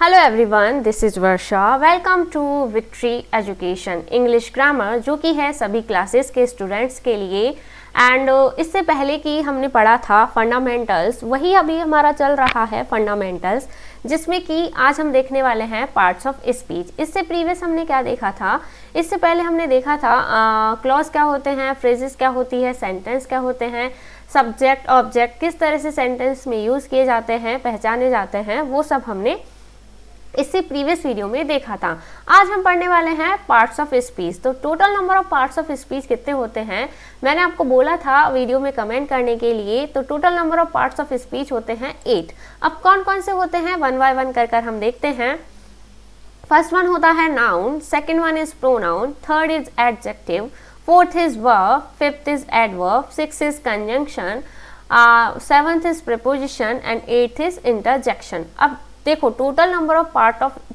Hello everyone, this is Varsha. Welcome to Victory Education English grammar, जो कि है सभी क्लासेस के स्टूडेंट्स के लिए। एंड इससे पहले कि हमने पढ़ा था फंडामेंटल्स, वही अभी हमारा चल रहा है फंडामेंटल्स, जिसमें कि आज हम देखने वाले हैं पार्ट्स ऑफ स्पीच। इससे प्रीवियस हमने क्या देखा था? इससे पहले हमने देखा था क्लॉज क्या होते हैं, फ्रेजेस क्या होती है, सेंटेंस क्या होते हैं, सब्जेक्ट ऑब्जेक्ट किस तरह से सेंटेंस में यूज़ किए जाते हैं, पहचाने जाते हैं, वो सब हमने इससे प्रीवियस वीडियो में देखा था। आज हम पढ़ने वाले हैं पार्ट्स ऑफ स्पीच। तो total number of parts of speech कितने होते हैं? मैंने आपको बोला था वीडियो में कमेंट करने के लिए। तो total number of parts of speech होते हैं 8। अब कौन कौन से होते हैं वन बाय वन कर हम देखते हैं। फर्स्ट वन होता है noun, second one is pronoun, third is adjective, fourth is verb, fifth is adverb, six is conjunction, seventh is preposition and eighth is interjection. अब देखो total number of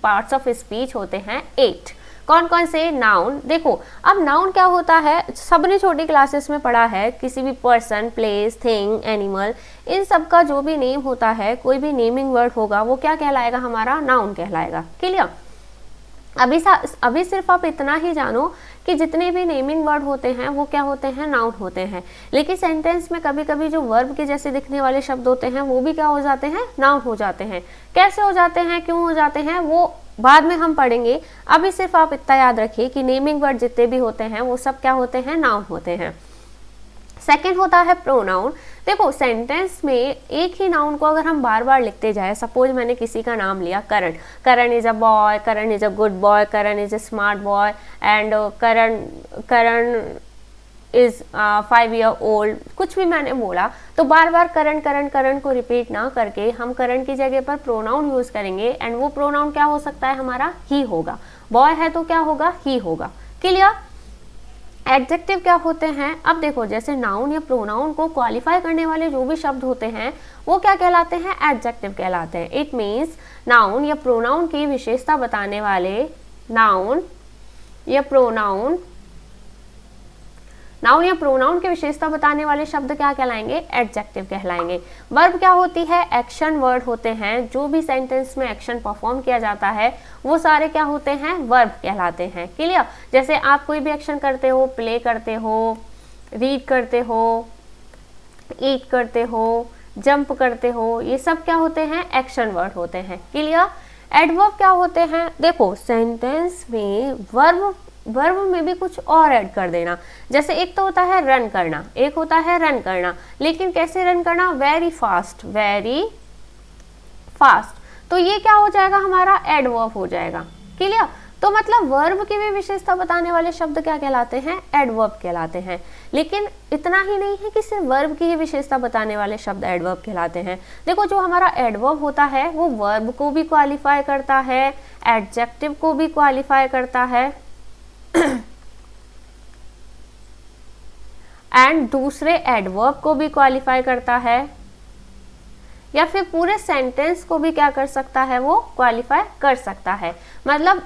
parts of speech होते हैं 8। कौन कौन से? Noun. देखो अब noun क्या होता है, सबने छोटी क्लासेस में पढ़ा है। किसी भी पर्सन, प्लेस, थिंग, एनिमल, इन सब का जो भी नेम होता है, कोई भी नेमिंग वर्ड होगा, वो क्या कहलाएगा? हमारा नाउन कहलाएगा। क्लियर? अभी सिर्फ आप इतना ही जानो कि जितने भी नेमिंग वर्ड होते हैं वो क्या होते हैं? नाउन होते हैं। लेकिन सेंटेंस में कभी कभी जो वर्ब के जैसे दिखने वाले शब्द होते हैं वो भी क्या हो जाते हैं? नाउन हो जाते हैं। कैसे हो जाते हैं, क्यों हो जाते हैं, वो बाद में हम पढ़ेंगे। अभी सिर्फ आप इतना याद रखिए कि नेमिंग वर्ड जितने भी होते हैं वो सब क्या होते हैं? नाउन होते हैं। सेकेंड होता है प्रोनाउन। देखो सेंटेंस में एक ही नाउन को अगर हम बार बार लिखते जाए, सपोज मैंने किसी का नाम लिया Karan, Karan is a boy, Karan is a good boy, Karan is a smart boy and Karan is 5 year old, कुछ भी मैंने बोला, तो बार बार करण करण करण को रिपीट ना करके हम करण की जगह पर प्रोनाउन यूज करेंगे। एंड वो प्रोनाउन क्या हो सकता है? हमारा ही होगा। बॉय है तो क्या होगा? ही होगा। क्लियर? एडजेक्टिव क्या होते हैं? अब देखो जैसे नाउन या प्रोनाउन को क्वालिफाई करने वाले जो भी शब्द होते हैं वो क्या कहलाते हैं? एडजेक्टिव कहलाते हैं। इट मीन्स नाउन या प्रोनाउन की विशेषता बताने वाले नाउन या प्रोनाउन की विशेषता बताने वाले शब्द क्या कहलाएंगे? एडजेक्टिव कहलाएंगे। वर्ब क्या होती है? एक्शन वर्ड होते हैं। जो भी सेंटेंस में एक्शन परफॉर्म किया जाता है वो सारे क्या होते हैं? वर्ब कहलाते हैं। क्लियर? जैसे आप कोई भी एक्शन करते हो, प्ले करते हो, रीड करते हो, ईट करते हो, जंप करते हो, ये सब क्या होते हैं? एक्शन वर्ड होते हैं। क्लियर? एडवर्ब क्या होते हैं? देखो सेंटेंस में वर्ब में भी कुछ और ऐड कर देना। जैसे एक तो होता है रन करना, एक होता है रन करना, लेकिन कैसे रन करना? Very fast, very fast. तो ये क्या हो जाएगा? हमारा एडवर्ब हो जाएगा। क्लियर? तो मतलब वर्ब की भी विशेषता बताने वाले शब्द क्या कहलाते हैं? एडवर्ब कहलाते हैं। लेकिन इतना ही नहीं है कि सिर्फ वर्ब की ही विशेषता बताने वाले शब्द एडवर्ब कहलाते हैं। देखो जो हमारा एडवर्ब होता है वो वर्ब को भी क्वालिफाई करता है, एडजेक्टिव को भी क्वालिफाई करता है एंड दूसरे एडवर्ब को भी क्वालिफाई करता है, या फिर पूरे सेंटेंस को भी क्या कर सकता है? वो क्वालिफाई कर सकता है। मतलब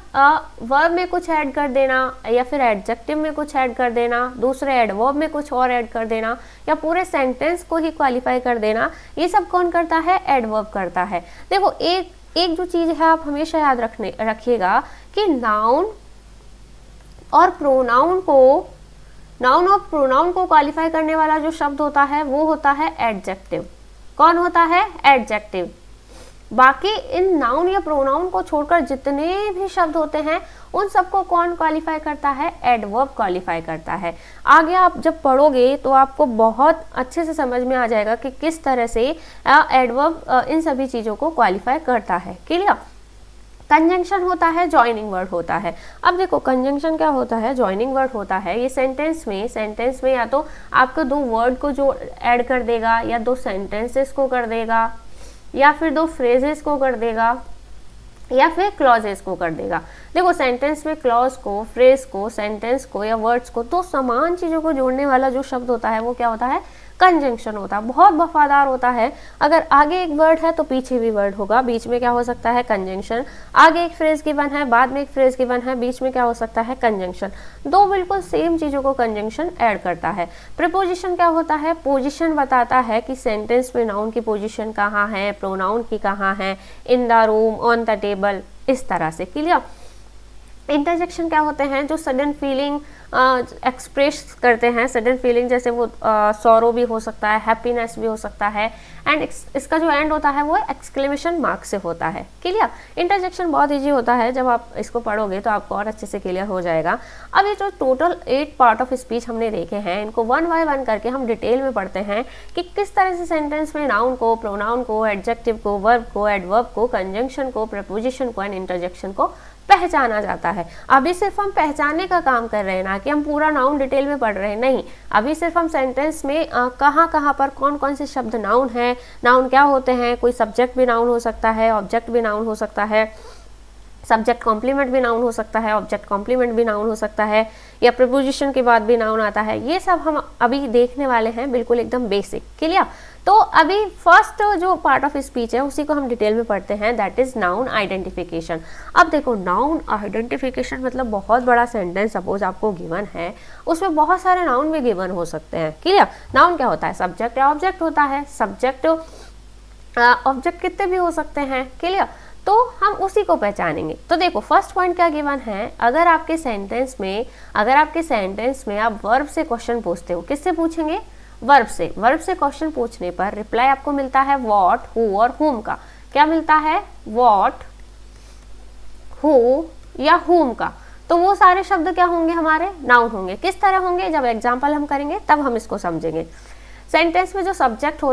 वर्ब में कुछ ऐड कर देना, या फिर एडजेक्टिव में कुछ ऐड कर देना, दूसरे एडवर्ब में कुछ और ऐड कर देना, या पूरे सेंटेंस को ही क्वालिफाई कर देना, ये सब कौन करता है? एडवर्ब करता है। देखो एक जो चीज़ है आप हमेशा याद रखिएगा कि नाउन और प्रोनाउन को क्वालिफाई करने वाला जो शब्द होता है वो होता है एडजेक्टिव। कौन होता है? एडजेक्टिव। बाकी इन नाउन या प्रोनाउन को छोड़कर जितने भी शब्द होते हैं उन सबको कौन क्वालिफाई करता है? एडवर्ब क्वालिफाई करता है। आगे आप जब पढ़ोगे तो आपको बहुत अच्छे से समझ में आ जाएगा कि किस तरह से एडवर्ब इन सभी चीज़ों को क्वालिफाई करता है। क्लियर? कंजंक्शन होता है, जॉइनिंग वर्ड होता है। अब देखो कंजंक्शन क्या होता है? जॉइनिंग वर्ड होता है। ये सेंटेंस में या तो आपको दो वर्ड को जो ऐड कर देगा, या दो सेंटेंसेस को कर देगा, या फिर दो फ्रेजेस को कर देगा, या फिर क्लॉजेस को कर देगा। देखो सेंटेंस में क्लॉज को, फ्रेज को, सेंटेंस को या वर्ड्स को, तो समान चीज़ों को जोड़ने वाला जो शब्द होता है वो क्या होता है? कंजंक्शन होता है, बहुत वफादार होता है। अगर आगे एक वर्ड है तो पीछे भी वर्ड होगा, बीच में क्या हो सकता है, कंजंक्शन। आगे एक फ्रेज गिवन है, बाद में एक फ्रेज गिवन है, बीच में क्या हो सकता है, कंजंक्शन। दो बिल्कुल सेम चीज़ों को कंजंक्शन ऐड करता है। प्रीपोजिशन क्या होता है, पोजीशन बताता है कि सेंटेंस में नाउन की पोजीशन कहाँ है, प्रोनाउन की कहाँ है, in the room, on the table, इस तरह से। क्लियर। इंटरजेक्शन क्या होते हैं, जो सडन फीलिंग एक्सप्रेस करते हैं, सडन फीलिंग, जैसे वो सॉरो भी हो सकता है, हैप्पीनेस भी हो सकता है, एंड इसका जो एंड होता है वो एक्सक्लेमेशन मार्क से होता है। क्लियर। इंटरजेक्शन बहुत इजी होता है, जब आप इसको पढ़ोगे तो आपको और अच्छे से क्लियर हो जाएगा। अब ये जो टोटल 8 पार्ट ऑफ स्पीच हमने देखे हैं, इनको 1 बाय 1 करके हम डिटेल में पढ़ते हैं कि किस तरह से सेंटेंस में नाउन को, प्रोनाउन को, एडजेक्टिव को, वर्ब को, एडवर्ब को, कंजंक्शन को, प्रपोजिशन को एंड इंटरजेक्शन को पहचाना जाता है। अभी सिर्फ हम पहचानने का काम कर रहे हैं, ना कि हम पूरा नाउन डिटेल में पढ़ रहे हैं, नहीं। अभी सिर्फ हम सेंटेंस में कहाँ कहाँ पर कौन कौन से शब्द नाउन है, नाउन क्या होते हैं, कोई सब्जेक्ट भी नाउन हो सकता है, ऑब्जेक्ट भी नाउन हो सकता है, सब्जेक्ट कॉम्प्लीमेंट भी नाउन हो सकता है, ऑब्जेक्ट कॉम्प्लीमेंट भी नाउन हो सकता है, या प्रपोजिशन के बाद भी नाउन आता है। ये सब हम अभी देखने वाले हैं, बिल्कुल एकदम बेसिक। क्लियर। तो अभी फर्स्ट जो पार्ट ऑफ स्पीच है उसी को हम डिटेल में पढ़ते हैं, दैट इज नाउन आइडेंटिफिकेशन। अब देखो, नाउन आइडेंटिफिकेशन मतलब बहुत बड़ा सेंटेंस सपोज आपको गिवन है, उसमें बहुत सारे नाउन भी गिवन हो सकते हैं। क्लियर। नाउन क्या होता है, सब्जेक्ट या ऑब्जेक्ट होता है, सब्जेक्ट ऑब्जेक्ट कितने भी हो सकते हैं। क्लियर। तो हम उसी को पहचानेंगे। तो देखो, फर्स्ट पॉइंट क्या गिवन है, अगर आपके सेंटेंस में आप वर्ब से क्वेश्चन पूछते हो, किससे पूछेंगे, वर्ब से। वर्ब से क्वेश्चन पूछने पर रिप्लाई आपको मिलता है व्हाट, हु और हुम का। क्या मिलता है, व्हाट, हु या हुम का। तो वो सारे शब्द क्या होंगे, हमारे नाउन होंगे। किस तरह होंगे, जब एग्जाम्पल हम करेंगे तब हम इसको समझेंगे। सेंटेंस में जो सब्जेक्ट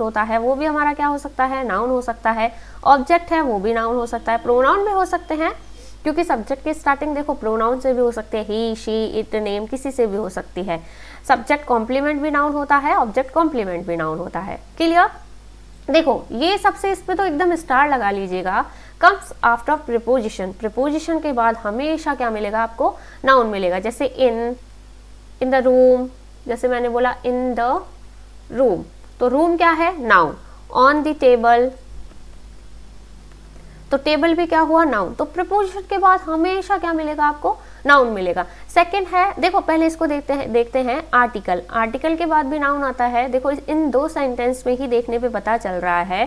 होता है वो भी हमारा क्या हो सकता है, नाउन हो सकता है। ऑब्जेक्ट है वो भी नाउन हो सकता है। प्रोनाउन भी हो सकते हैं, क्योंकि सब्जेक्ट की स्टार्टिंग देखो प्रोनाउन से भी हो सकते हैं, ही, शी, इट, नेम, किसी से भी हो सकती है। सब्जेक्ट कॉम्प्लीमेंट भी नाउन होता है, ऑब्जेक्ट कॉम्प्लीमेंट भी नाउन होता है। क्लियर। देखो, ये सबसे इस पे तो एकदम स्टार लगा लीजिएगा। कम्स आफ्टर प्रीपोजिशन, प्रीपोजिशन के बाद हमेशा क्या मिलेगा आपको, नाउन मिलेगा। जैसे इन द रूम, जैसे मैंने बोला इन द रूम, तो रूम क्या है, नाउन। ऑन द टेबल, तो टेबल भी क्या हुआ, नाउन। तो प्रीपोजिशन के बाद हमेशा क्या मिलेगा आपको, नाउन मिलेगा। सेकंड है, देखो पहले इसको देखते हैं आर्टिकल। आर्टिकल के बाद भी नाउन आता है। देखो इन दो सेंटेंस में ही देखने पे पता चल रहा है।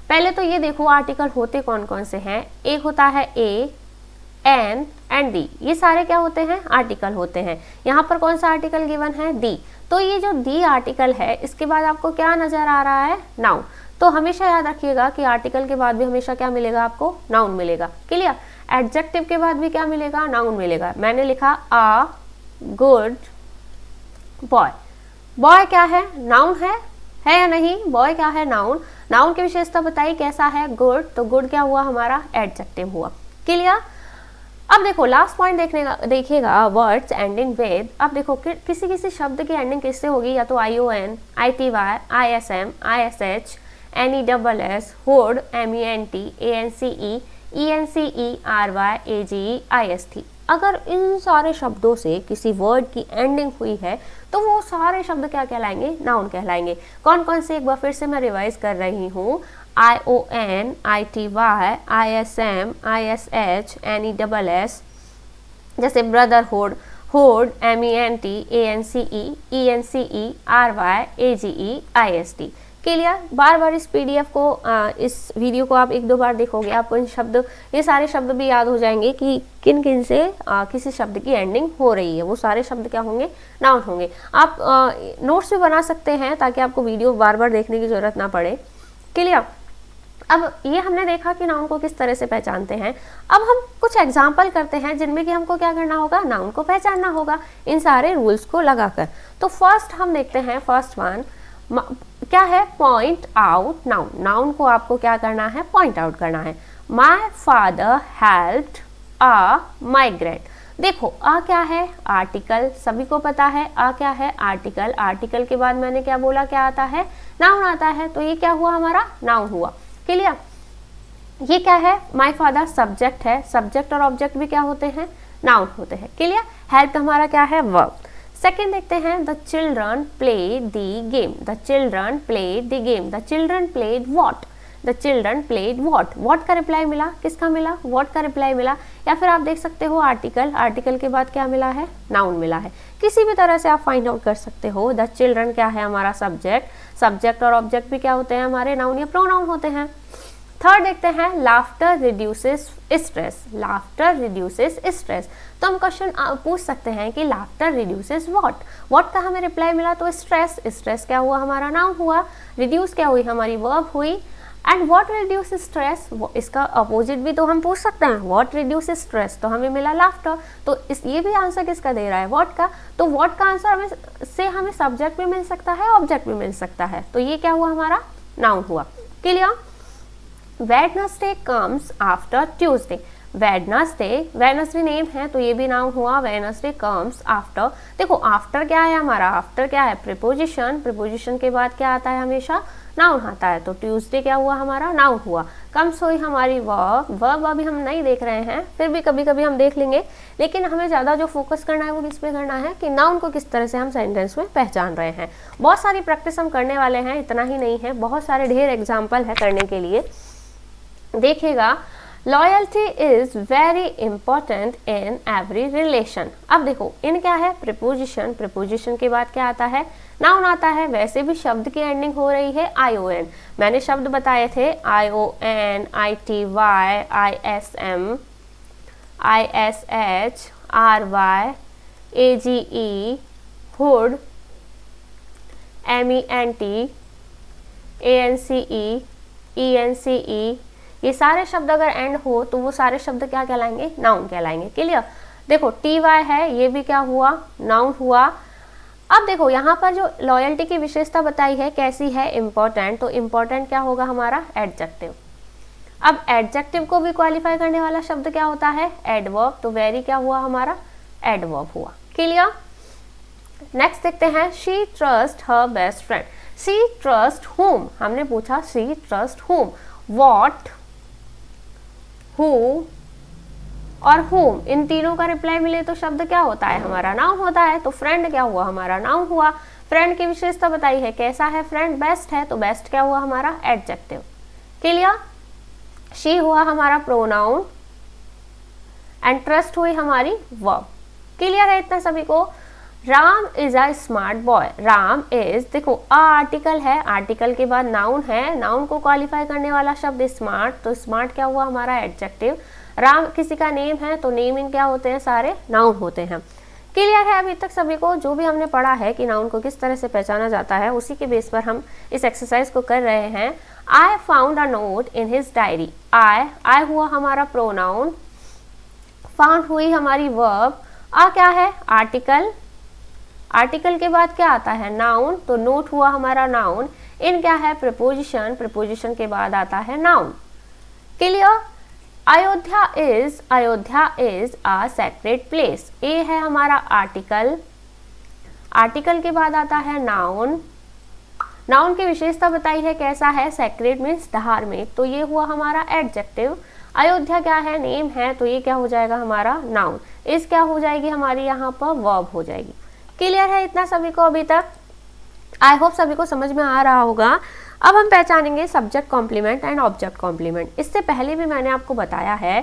पहले तो ये देखो आर्टिकल होते कौन कौन से हैं। एक होता है ए, एन एंड दी, ये सारे क्या होते हैं, आर्टिकल होते हैं। यहाँ पर कौन सा आर्टिकल गिवन है, दी। तो ये जो दी आर्टिकल है, इसके बाद आपको क्या नजर आ रहा है, नाउन। तो हमेशा याद रखिएगा कि आर्टिकल के बाद भी हमेशा क्या मिलेगा आपको, नाउन मिलेगा। क्लियर। एडजेक्टिव के बाद भी क्या मिलेगा, नाउन मिलेगा। मैंने लिखा आ गुड बॉय। बॉय क्या है, नाउन है या नहीं, बॉय क्या है, नाउन। नाउन की विशेषता बताई, कैसा है, गुड। तो गुड क्या हुआ हमारा, एडजेक्टिव हुआ। क्लियर। अब देखो लास्ट पॉइंट देखिएगा, वर्ड्स एंडिंग विद। अब देखो किसी किसी शब्द की एंडिंग किससे होगी, या तो ION, ITY, ISM, ISH, NESS, HOD, MENT, ANCE, ENCE, RY, AGE, IST। अगर इन सारे शब्दों से किसी वर्ड की एंडिंग हुई है तो वो सारे शब्द क्या कहलाएंगे, नाउन कहलाएंगे। कौन कौन से, एक बार फिर से मैं रिवाइज कर रही हूँ। ION, ITY, ISM, ISH, NESS, जैसे brotherhood, HOD, MENT, ANCE, ENCE, RY, AGE, IST। Clear. बार बार इस PDF को, इस वीडियो को आप 1-2 बार देखोगे, आपको इन शब्द, ये सारे शब्द भी याद हो जाएंगे कि किन किन से किसी शब्द की एंडिंग हो रही है। वो सारे शब्द क्या होंगे, नाउन होंगे। आप नोट्स भी बना सकते हैं ताकि आपको वीडियो बार बार देखने की जरूरत ना पड़े। क्लियर। अब ये हमने देखा कि नाउन को किस तरह से पहचानते हैं। अब हम कुछ एग्जाम्पल करते हैं जिनमें कि हमको क्या करना होगा, नाउन को पहचानना होगा इन सारे रूल्स को लगाकर। तो फर्स्ट हम देखते हैं, फर्स्ट वन क्या है, पॉइंट आउट नाउन। नाउन को आपको क्या करना है, पॉइंट आउट करना है। My father helped a migrant. देखो आ क्या है, आर्टिकल, सभी को पता है आ क्या है, आर्टिकल। आर्टिकल के बाद मैंने क्या बोला, क्या आता है, नाउन आता है। तो ये क्या हुआ हमारा, नाउन हुआ। क्लियर। ये क्या है, माय फादर सब्जेक्ट है। सब्जेक्ट और ऑब्जेक्ट भी क्या होते हैं, नाउन होते हैं। क्लियर। हेल्प हमारा क्या है, वर्ब। सेकेंड देखते हैं the children play the game, the children play the game, the children played what, the children played what, what का रिप्लाई मिला, किसका मिला, वॉट का रिप्लाई मिला, या फिर आप देख सकते हो आर्टिकल, आर्टिकल के बाद क्या मिला है, नाउन मिला है। किसी भी तरह से आप फाइंड आउट कर सकते हो। द चिल्ड्रन क्या है हमारा सब्जेक्ट, सब्जेक्ट और ऑब्जेक्ट भी क्या होते हैं हमारे, नाउन या प्रोनाउन होते हैं। थर्ड देखते हैं laughter reduces stress, laughter reduces stress. तो हम क्वेश्चन पूछ सकते हैं कि लाफ्टर रिड्यूसेस व्हाट, व्हाट का हमें रिप्लाई मिला तो स्ट्रेस, स्ट्रेस क्या हुआ हमारा नाउन हुआ, रिड्यूस क्या हुई हमारी वर्ब हुई, एंड व्हाट रिड्यूस स्ट्रेस, इसका अपोजिट भी तो हम पूछ सकते हैं, व्हाट रिड्यूस स्ट्रेस, तो हमें मिला लाफ्टर। तो ये भी आंसर किसका दे रहा है, व्हाट का। तो व्हाट का आंसर हमें सब्जेक्ट भी मिल सकता है, ऑब्जेक्ट भी मिल सकता है, तो ये क्या हुआ हमारा नाउन हुआ। Clear. Wednesday comes after Tuesday, Wednesday, Wednesday name है तो ये भी नाउन हुआ, वेडनेसडे कम्स आफ्टर। देखो आफ्टर क्या है हमारा, आफ्टर क्या है प्रीपोजिशन, प्रीपोजिशन के बाद क्या आता है हमेशा, नाउन आता है, तो ट्यूसडे क्या हुआ हमारा, नाउन हुआ। कम्स हुई हमारी वर्ब, वर्ब अभी हम नहीं देख रहे हैं, फिर भी कभी कभी हम देख लेंगे, लेकिन हमें ज़्यादा जो फोकस करना है वो किस पे करना है कि नाउन को किस तरह से हम सेंटेंस में पहचान रहे हैं। बहुत सारी प्रैक्टिस हम करने वाले हैं, इतना ही नहीं है, बहुत सारे ढेर एग्जाम्पल है करने के लिए। देखिएगा loyalty is very important in every relation. अब देखो इन क्या है प्रीपोजिशन, प्रीपोजिशन के बाद क्या आता है, नाउन आता है। वैसे भी शब्द की एंडिंग हो रही है ION, मैंने शब्द बताए थे ION, ITY, ISM, ISH, RY, AGE, hood, MENT, ANCE, ENCE, ये सारे शब्द अगर एंड हो तो वो सारे शब्द क्या कहलाएंगे, नाउन कहलाएंगे। क्लियर। देखो TY है, ये भी क्या हुआ, नाउन हुआ। अब देखो यहाँ पर जो लॉयल्टी की विशेषता बताई है कैसी है, इंपॉर्टेंट, तो इंपॉर्टेंट क्या होगा हमारा एडजेक्टिव। अब एडजेक्टिव को भी क्वालिफाई करने वाला शब्द क्या होता है, एडवर्ब, तो वेरी क्या हुआ हमारा, एडवर्ब हुआ। क्लियर। नेक्स्ट देखते हैं she trust her best friend, she trust home, हमने पूछा she trust home, what, who और whom, इन तीनों का रिप्लाई मिले तो शब्द क्या होता है हमारा, नाउन होता है। तो फ्रेंड क्या हुआ हमारा, नाउन हुआ। फ्रेंड की विशेषता बताई है, कैसा है फ्रेंड, बेस्ट है, तो बेस्ट क्या हुआ हमारा, एडजेक्टिव। क्लियर। शी हुआ हमारा प्रोनाउन एंड ट्रस्ट हुई हमारी वर्ब। क्लियर है इतना सभी को। Ram is a smart boy, Ram is, देखो आर्टिकल है, आर्टिकल के बाद नाउन है, नाउन को क्वालिफाई करने वाला शब्द स्मार्ट, तो स्मार्ट क्या हुआ हमारा एडजेक्टिव। राम किसी का नेम है तो नेमिंग क्या होते हैं, सारे नाउन होते हैं। क्लियर है अभी तक सभी को। जो भी हमने पढ़ा है कि नाउन को किस तरह से पहचाना जाता है, उसी के बेस पर हम इस एक्सरसाइज को कर रहे हैं। I found a note in his diary, I हुआ हमारा प्रोनाउन, फाउंड हुई हमारी वर्ब, आ क्या है आर्टिकल, आर्टिकल के बाद क्या आता है नाउन, तो नोट हुआ हमारा नाउन, इन क्या है प्रीपोजिशन, प्रीपोजिशन के बाद आता है noun. Clear. Ayodhya is a sacred place, a है हमारा आर्टिकल, आर्टिकल के बाद आता है नाउन, नाउन की विशेषता बताई है कैसा है, सेक्रेड मीन्स धार्मिक, तो ये हुआ हमारा एडजेक्टिव। अयोध्या क्या है, नेम है, तो ये क्या हो जाएगा हमारा नाउन, इस क्या हो जाएगी हमारी यहाँ पर वर्ब हो जाएगी। क्लियर है इतना सभी को अभी तक। आई होप सभी को समझ में आ रहा होगा। अब हम पहचानेंगे subject complement and object complement. इससे पहले भी मैंने आपको बताया है,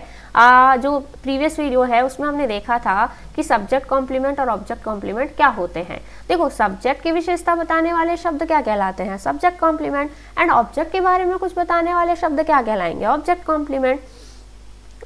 जो प्रीवियस वीडियो है उसमें हमने देखा था कि सब्जेक्ट कॉम्प्लीमेंट और ऑब्जेक्ट कॉम्प्लीमेंट क्या होते हैं। देखो सब्जेक्ट की विशेषता बताने वाले शब्द क्या कहलाते हैं, सब्जेक्ट कॉम्प्लीमेंट, एंड ऑब्जेक्ट के बारे में कुछ बताने वाले शब्द क्या कहलाएंगे, ऑब्जेक्ट कॉम्प्लीमेंट।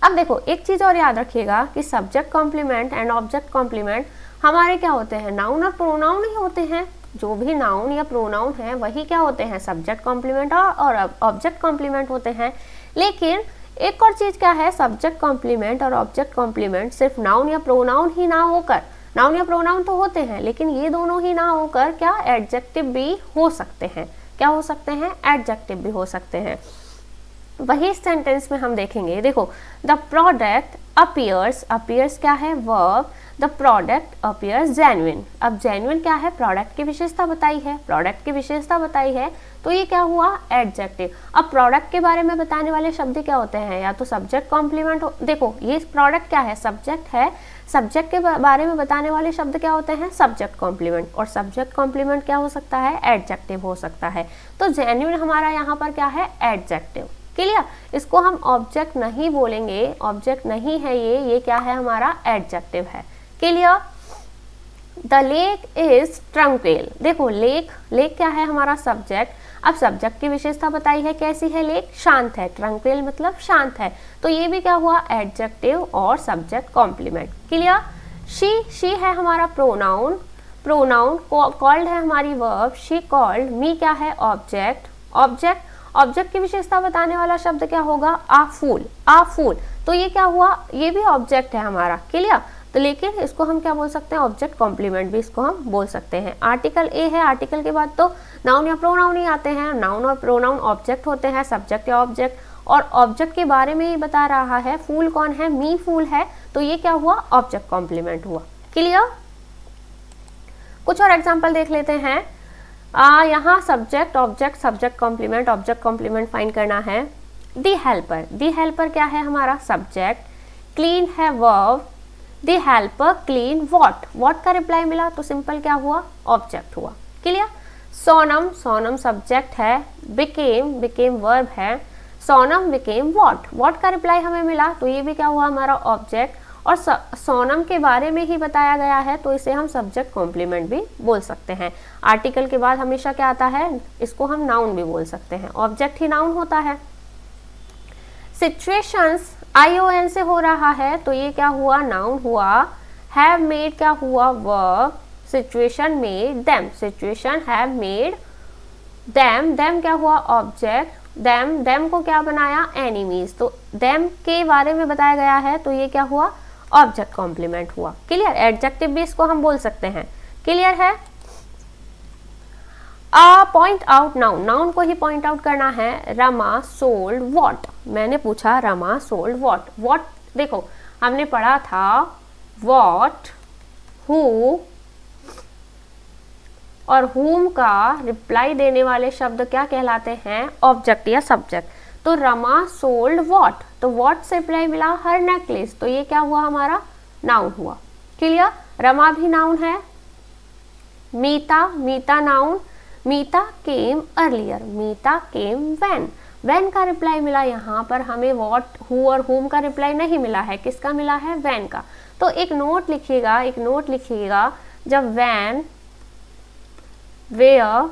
अब देखो एक चीज और याद रखिएगा कि subject complement and object complement हमारे क्या होते हैं, नाउन और प्रोनाउन ही होते हैं। जो भी नाउन या प्रोनाउन है वही क्या होते हैं, सब्जेक्ट कॉम्प्लीमेंट और ऑब्जेक्ट कॉम्प्लीमेंट होते हैं। लेकिन एक और चीज क्या है, सब्जेक्ट कॉम्प्लीमेंट और ऑब्जेक्ट कॉम्प्लीमेंट सिर्फ नाउन या प्रोनाउन ही ना होकर, नाउन या प्रोनाउन तो होते हैं लेकिन ये दोनों ही ना होकर क्या एडजेक्टिव भी हो सकते हैं, क्या हो सकते हैं, एडजेक्टिव भी हो सकते हैं। वही सेंटेंस में हम देखेंगे, देखो द प्रोडक्ट अपीयर्स, अपीयर्स क्या है verb, the product appears genuine. अब जेन्युइन क्या है, प्रोडक्ट की विशेषता बताई है, प्रोडक्ट की विशेषता बताई है तो ये क्या हुआ, एडजेक्टिव। अब प्रोडक्ट के बारे में बताने वाले शब्द क्या होते हैं, या तो सब्जेक्ट कॉम्प्लीमेंट देखो ये प्रोडक्ट क्या है, सब्जेक्ट है, सब्जेक्ट के बारे में बताने वाले शब्द क्या होते हैं, सब्जेक्ट कॉम्प्लीमेंट, और सब्जेक्ट कॉम्प्लीमेंट क्या हो सकता है, एडजेक्टिव हो सकता है। तो जेन्युइन हमारा यहाँ पर क्या है, एडजेक्टिव। क्लियर, इसको हम ऑब्जेक्ट नहीं बोलेंगे, ऑब्जेक्ट नहीं है ये क्या है, हमारा एडजेक्टिव है। Clear. The lake is tranquil. देखो लेक, लेक क्या है, हमारा सब्जेक्ट। अब सब्जेक्ट की विशेषता बताई है, कैसी है लेक, शांत है, ट्रंक्विल मतलब शांत है, तो ये भी क्या हुआ, एडजेक्टिव और सब्जेक्ट कॉम्प्लीमेंट। क्लियर। शी है हमारा प्रोनाउन, प्रोनाउन कॉल्ड है हमारी वर्ब, शी कॉल्ड, मी क्या है, ऑब्जेक्ट, ऑब्जेक्ट, ऑब्जेक्ट की विशेषता बताने वाला शब्द क्या होगा, आ फूल, आ फूल, तो ये क्या हुआ, ये भी ऑब्जेक्ट है हमारा। क्लियर। तो लेकिन इसको हम क्या बोल सकते हैं, ऑब्जेक्ट कॉम्प्लीमेंट भी इसको हम बोल सकते हैं। आर्टिकल ए है, आर्टिकल के बाद तो नाउन या प्रोनाउन ही आते हैं, नाउन और प्रोनाउन ऑब्जेक्ट होते हैं, सब्जेक्ट या ऑब्जेक्ट, और ऑब्जेक्ट के बारे में ही बता रहा है, फूल कौन है, मी फूल है, तो ये क्या हुआ, ऑब्जेक्ट कॉम्प्लीमेंट हुआ। क्लियर। कुछ और एग्जाम्पल देख लेते हैं। यहाँ subject object subject complement, object complement find करना है। दी हेल्पर, दी हेल्पर क्या है हमारा, सब्जेक्ट, क्लीन है verb, the helper clean what, what का रिप्लाई मिला तो सिंपल क्या हुआ, ऑब्जेक्ट हुआ। क्लियर। सोनम, सोनम सब्जेक्ट है, बिकेम, बिकेम वर्ब है, सोनम बिकेम वॉट, वॉट का रिप्लाई हमें मिला तो ये भी क्या हुआ, हमारा ऑब्जेक्ट, और सोनम के बारे में ही बताया गया है तो इसे हम सब्जेक्ट कॉम्प्लीमेंट भी बोल सकते हैं। आर्टिकल के बाद हमेशा क्या आता है, इसको हम नाउन भी बोल सकते हैं, ऑब्जेक्ट ही नाउन होता है। सिचुएशंस ION से हो रहा है तो ये क्या हुआ, नाउन हुआ। हैव मेड क्या हुआ, verb, situation made them, situation have made them, them क्या हुआ, ऑब्जेक्ट, देम, देम को क्या बनाया, एनिमीज, तो देम के बारे में बताया गया है तो ये क्या हुआ, ऑब्जेक्ट कॉम्प्लीमेंट हुआ। क्लियर। एडजेक्टिव भी इसको हम बोल सकते हैं। क्लियर है। पॉइंट आउट नाउन, नाउन को ही पॉइंट आउट करना है। रमा सोल्ड वॉट, मैंने पूछा रमा सोल्ड वॉट, वॉट देखो हमने पढ़ा था वॉट, हु और हुम का रिप्लाई देने वाले शब्द क्या कहलाते हैं, ऑब्जेक्ट या सब्जेक्ट। तो रमा सोल्ड वॉट, तो वॉट से रिप्लाई मिला, हर नेकलेस, तो ये क्या हुआ, हमारा नाउन हुआ। क्लियर। रमा भी नाउन है। Meeta, Meeta noun, Meeta came earlier, Meeta came when, when का रिप्लाई मिला, यहाँ पर हमें व्हाट, हु और हुम का रिप्लाई नहीं मिला है, किसका मिला है, व्हेन का। तो एक नोट लिखिएगा, एक नोट लिखिएगा, जब when, where,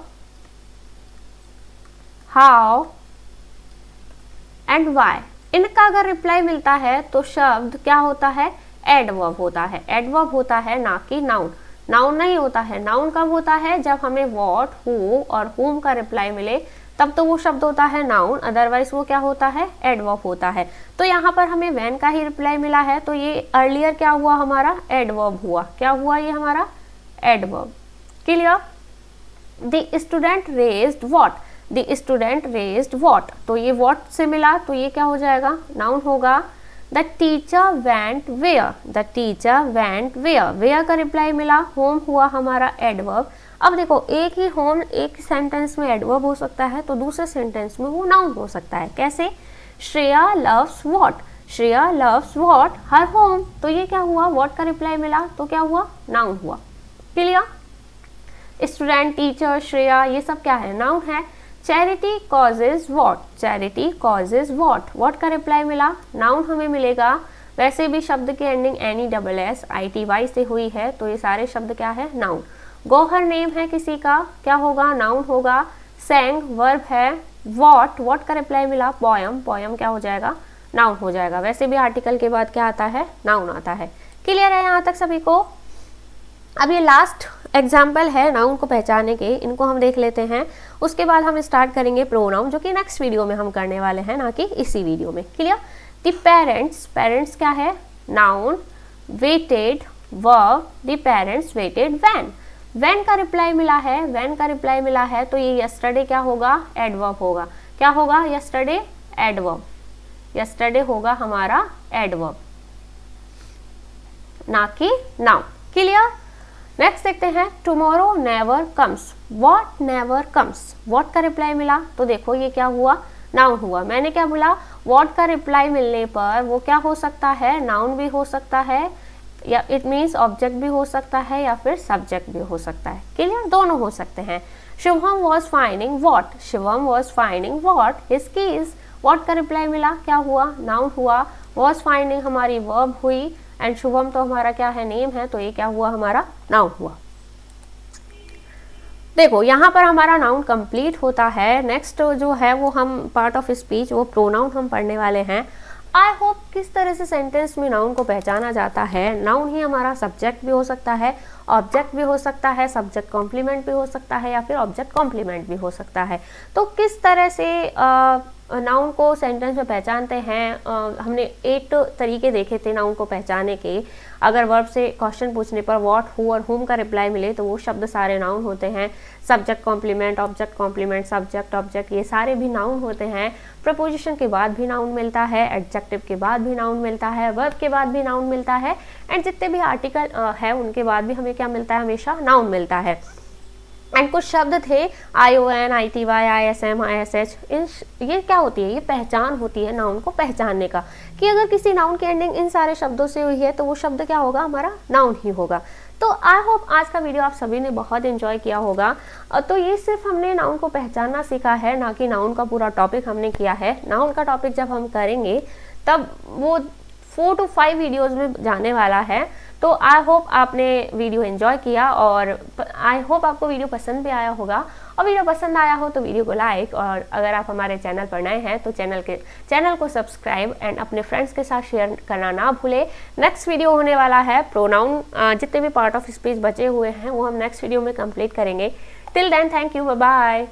how and why, इनका अगर रिप्लाई मिलता है तो शब्द क्या होता है, एडवर्ब होता है, एडवर्ब होता है, ना कि नाउन। नाउन नहीं होता है। नाउन कब होता है, जब हमें व्हाट, हु और हुम का रिप्लाई मिले तब तो वो शब्द होता है नाउन, अदरवाइज वो क्या होता है, एडवर्ब होता है। तो यहाँ पर हमें व्हेन का ही रिप्लाई मिला है तो ये अर्लियर क्या हुआ, हमारा एडवर्ब हुआ। क्या हुआ, ये हमारा adverb. Clear. The student raised what, the student raised what, तो ये व्हाट से मिला तो ये क्या हो जाएगा, नाउन होगा। The teacher went where, the teacher went where, where का रिप्लाई मिला, होम हुआ हमारा एडवर्ब। अब देखो एक ही होम एक सेंटेंस में एडवर्ब हो सकता है तो दूसरे सेंटेंस में वो नाउन हो सकता है। कैसे, Shreya loves what, Shreya loves what her home, तो ये क्या हुआ, व्हाट का रिप्लाई मिला तो क्या हुआ, नाउन हुआ। क्लियर। स्टूडेंट, टीचर, श्रेया, ये सब क्या है, नाउन है। Charity causes what, charity causes what, what का रिप्लाई मिला, नाउन हमें मिलेगा। वैसे भी शब्द की एंडिंग NESS ITY से हुई है तो ये सारे शब्द क्या है, नाउन। गोहर नेम है किसी का, क्या होगा, नाउन होगा। सेंग वर्ब है। वॉट, वॉट का रिप्लाई मिला, पोयम, पोयम क्या हो जाएगा, नाउन हो जाएगा। वैसे भी आर्टिकल के बाद क्या आता है, नाउन आता है। क्लियर है यहाँ तक सभी को। अब ये लास्ट एग्जाम्पल है नाउन को पहचानने के, इनको हम देख लेते हैं, उसके बाद हम स्टार्ट करेंगे प्रोनाउन, जो कि नेक्स्ट वीडियो में हम करने वाले हैं, ना कि इसी वीडियो में। क्लियर। द पेरेंट्स, पेरेंट्स क्या है, noun. Waited verb, the parents waited when, when का रिप्लाई मिला है, व्हेन का रिप्लाई मिला है तो ये यस्टरडे क्या होगा, एडवर्ब होगा। क्या होगा, यस्टरडे एडवर्ब, यस्टरडे होगा हमारा एडवर्ब। ना कि नाउन। क्लियर? नेक्स्ट देखते हैं tomorrow never comes. What never comes, what का रिप्लाई मिला तो देखो ये क्या हुआ, नाउन हुआ। मैंने क्या बोला, व्हाट का रिप्लाई मिलने पर वो क्या हो सकता है, नाउन भी हो सकता है, या इट मीन्स ऑब्जेक्ट भी हो सकता है, या फिर सब्जेक्ट भी हो सकता है। क्लियर? दोनों हो सकते हैं। Shubham was finding what, Shivam was finding what his keys. What का रिप्लाई मिला, क्या हुआ, नाउन हुआ। वॉज फाइंडिंग हमारी वर्ब हुई, एंड शुभम तो हमारा क्या है, नेम है, तो ये क्या हुआ, हमारा नाउन हुआ। देखो यहाँ पर हमारा नाउन कंप्लीट होता है। नेक्स्ट जो है वो हम पार्ट ऑफ स्पीच, वो प्रोनाउन हम पढ़ने वाले हैं। आई होप किस तरह से सेंटेंस में नाउन को पहचाना जाता है। नाउन ही हमारा सब्जेक्ट भी हो सकता है, ऑब्जेक्ट भी हो सकता है, सब्जेक्ट कॉम्प्लीमेंट भी हो सकता है, या फिर ऑब्जेक्ट कॉम्प्लीमेंट भी हो सकता है। तो किस तरह से नाउन को सेंटेंस में पहचानते हैं, हमने 8 तरीके देखे थे नाउन को पहचानने के। अगर वर्ब से क्वेश्चन पूछने पर व्हाट, हु और हुम का रिप्लाई मिले तो वो शब्द सारे नाउन होते हैं। Subject complement, object complement, subject object, ये सारे भी नाउन होते हैं। प्रपोजिशन के बाद भी नाउन मिलता है, एडजेक्टिव के बाद भी नाउन मिलता है, वर्ब के बाद भी नाउन मिलता है, एंड जितने भी आर्टिकल है उनके बाद भी हमें क्या मिलता है, हमेशा नाउन मिलता है। एंड कुछ शब्द थे ION, ITY, ISM, ISH, ये क्या होती है, ये पहचान होती है नाउन को पहचानने का, कि अगर किसी नाउन की एंडिंग इन सारे शब्दों से हुई है तो वो शब्द क्या होगा, हमारा नाउन ही होगा। तो आई होप आज का वीडियो आप सभी ने बहुत एंजॉय किया होगा। तो ये सिर्फ हमने नाउन को पहचानना सीखा है, ना कि नाउन का पूरा टॉपिक हमने किया है। नाउन का टॉपिक जब हम करेंगे तब वो 4 to 5 वीडियोज़ में जाने वाला है। तो आई होप आपने वीडियो एंजॉय किया, और आई होप आपको वीडियो पसंद भी आया होगा। और वीडियो पसंद आया हो तो वीडियो को लाइक, और अगर आप हमारे चैनल पर नए हैं तो चैनल को सब्सक्राइब एंड अपने फ्रेंड्स के साथ शेयर करना ना भूलें। नेक्स्ट वीडियो होने वाला है प्रोनाउन, जितने भी पार्ट ऑफ स्पीच बचे हुए हैं वो हम नेक्स्ट वीडियो में कंप्लीट करेंगे। Till then, thank you, bye bye.